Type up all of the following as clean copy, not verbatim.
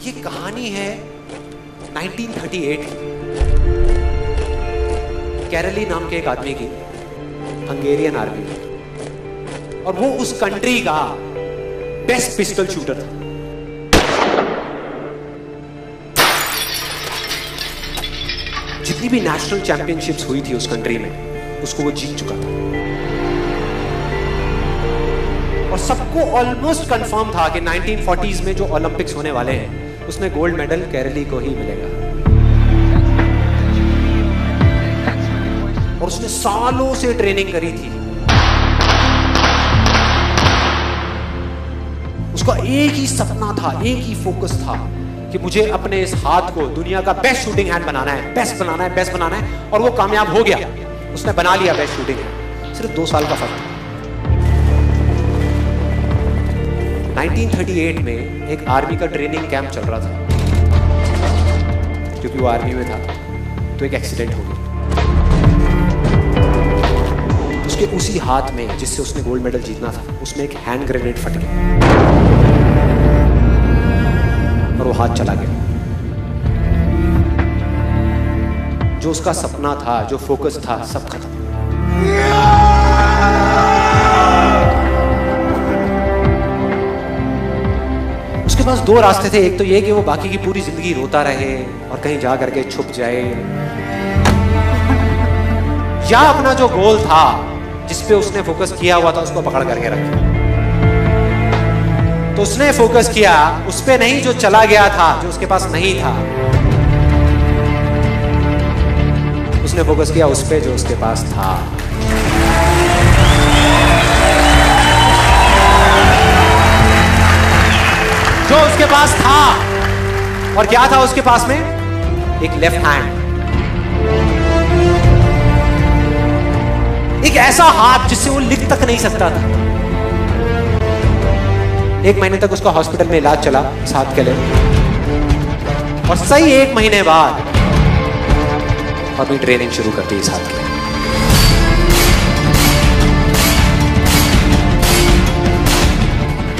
ये कहानी है 1938 की। कैरली नाम के एक आदमी की, हंगेरियन आर्मी में, और वो उस कंट्री का बेस्ट पिस्टल शूटर था। जितनी भी नेशनल चैंपियनशिप्स हुई थी उस कंट्री में, उसको वो जीत चुका था। और सबको ऑलमोस्ट कंफर्म था कि 1940s में जो ओलंपिक्स होने वाले हैं उसमें गोल्ड मेडल केरली को ही मिलेगा। और उसने सालों से ट्रेनिंग करी थी। उसका एक ही सपना था, एक ही फोकस था कि मुझे अपने इस हाथ को दुनिया का बेस्ट शूटिंग हैंड बनाना है, बेस्ट बनाना है, बेस्ट बनाना है। और वो कामयाब हो गया, उसने बना लिया बेस्ट शूटिंग हैंड। सिर्फ 2 साल का फर्क था। 1938 में एक आर्मी का ट्रेनिंग कैंप चल रहा था। क्योंकि वो आर्मी में था तो एक एक्सीडेंट हो गया। उसके उसी हाथ में जिससे उसने गोल्ड मेडल जीतना था, उसमें एक हैंड ग्रेनेड फट गया और वो हाथ चला गया। जो उसका सपना था, जो फोकस था, सब खत्म। उसके पास 2 रास्ते थे। एक तो ये कि वो बाकी की पूरी जिंदगी रोता रहे और कहीं जा करके छुप जाए, या अपना जो गोल था जिस पे उसने फोकस किया हुआ था उसको पकड़ करके रखे। तो उसने फोकस किया उस पे नहीं जो चला गया था, जो उसके पास नहीं था। उसने फोकस किया उस पे जो उसके पास था। जो उसके पास था। और क्या था उसके पास में? एक लेफ्ट हैंड, एक ऐसा हाथ जिससे वो लिख तक नहीं सकता था। 1 महीने तक उसका हॉस्पिटल में इलाज चला इस हाथ के लिए, और सही 1 महीने बाद अपनी ट्रेनिंग शुरू कर दी इस हाथ के।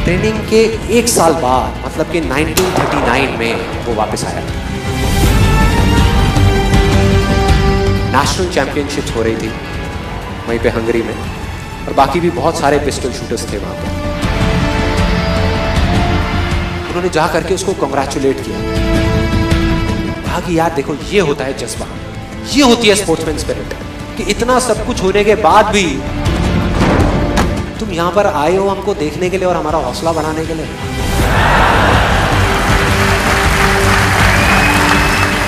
ट्रेनिंग के 1 साल बाद, मतलब कि 1939 में वो वापस आया। नेशनल चैंपियनशिप्स हो रही थी वहीं पे हंगरी में, और बाकी भी बहुत सारे पिस्टल शूटर्स थे वहां पर। उन्होंने जा करके उसको कांग्रेचुलेट किया। कहा कि यार देखो, ये होता है जज्बा, ये होती है स्पोर्ट्समैन स्पिरिट, कि इतना सब कुछ होने के बाद भी तुम यहां पर आए हो हमको देखने के लिए और हमारा हौसला बढ़ाने के लिए।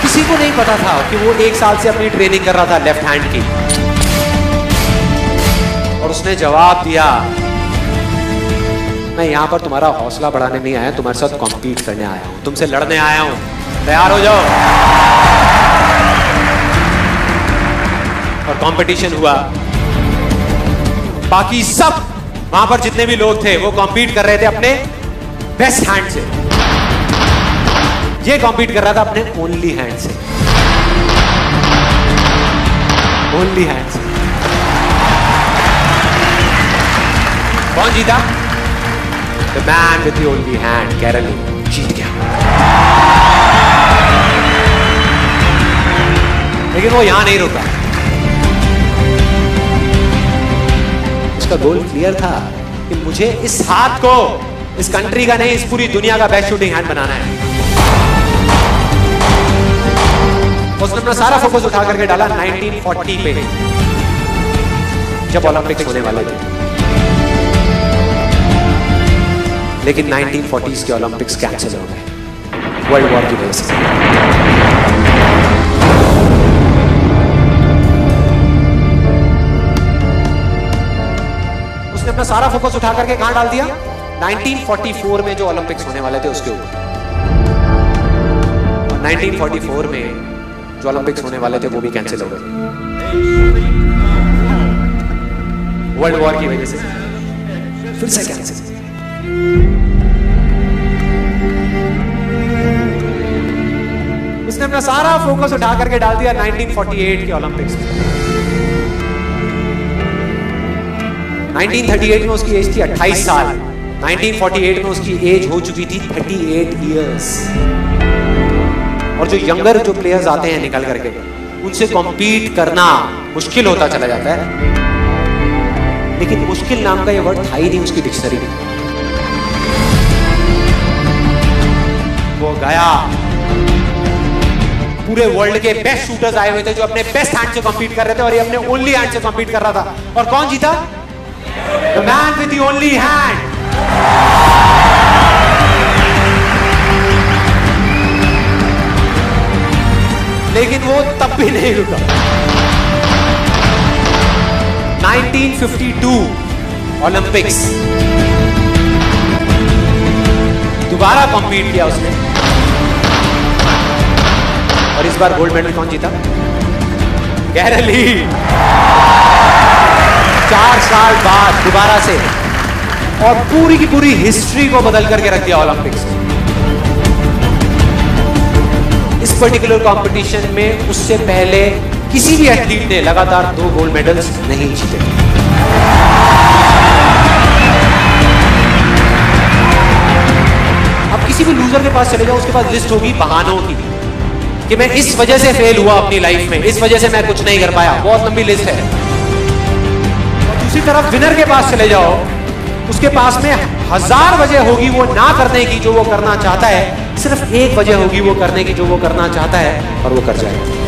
किसी को नहीं पता था कि वो 1 साल से अपनी ट्रेनिंग कर रहा था लेफ्ट हैंड की। और उसने जवाब दिया, मैं यहां पर तुम्हारा हौसला बढ़ाने नहीं आया, तुम्हारे साथ कॉम्पीट करने आया हूं, तुमसे लड़ने आया हूं, तैयार हो जाओ। और कंपटीशन हुआ। बाकी सब वहां पर जितने भी लोग थे वो कॉम्पीट कर रहे थे अपने बेस्ट हैंड से। ये कॉम्पीट कर रहा था अपने ओनली हैंड से, ओनली हैंड से। कौन जीता? The man with the only hand, केरली जीत गया। लेकिन वो यहां नहीं रुका। उसका गोल क्लियर था कि मुझे इस हाथ को इस कंट्री का नहीं, इस पूरी दुनिया का बेस्ट शूटिंग हैंड बनाना है। उसने अपना सारा फोकस उठा करके डाला 1940 पे, जब ओलंपिक्स होने वाले थे। लेकिन 1940s के ओलंपिक्स कैंसिल हो गए वर्ल्ड वॉर की वजह से। उसने अपना सारा फोकस उठा करके कहां डाल दिया? 1944 में जो ओलंपिक्स होने वाले थे उसके ऊपर। और 1944 में जो ओलंपिक्स होने वाले थे वो भी कैंसिल हो गए वर्ल्ड वॉर की वजह से। फिर से कैंसिल। उसने अपना सारा फोकस उठा करके डाल दिया 1948 के ओलंपिक्स में। 1938 में उसकी एज थी 28 साल, 1948 में उसकी एज हो चुकी थी 38 इयर्स। और जो यंगर जो प्लेयर्स आते हैं निकल करके, उनसे कॉम्पीट करना मुश्किल होता चला जाता है। लेकिन मुश्किल नाम का ये वर्ड था ही नहीं उसकी डिक्शनरी में। वो गया, पूरे वर्ल्ड के बेस्ट शूटर्स आए हुए थे जो अपने बेस्ट हैंड से कॉम्पीट कर रहे थे, और ये अपने ओनली हैंड से कॉम्पीट कर रहा था। और कौन जीता? The man with the only hand. लेकिन वो तब भी नहीं रुका। 1952 ओलंपिक्स, दोबारा कॉम्पीट किया उसने, और इस बार गोल्ड मेडल कौन जीता? गैरल ली। 4 साल बाद दोबारा से, और पूरी की पूरी हिस्ट्री को बदल करके रख दिया ओलंपिक्स। इस पर्टिकुलर कंपटीशन में उससे पहले किसी भी एथलीट ने लगातार 2 गोल्ड मेडल्स नहीं जीते। अब किसी भी लूजर के पास चले जाओ, उसके पास लिस्ट होगी बहानों की कि मैं इस वजह से फेल हुआ अपनी लाइफ में, इस वजह से मैं कुछ नहीं कर पाया। बहुत लंबी लिस्ट है। और दूसरी तरफ विनर के पास चले जाओ, उसके पास में 1000 वजह होगी वो ना करने की जो वो करना चाहता है, सिर्फ एक वजह होगी वो करने की जो वो करना चाहता है, और वो कर जाएगा।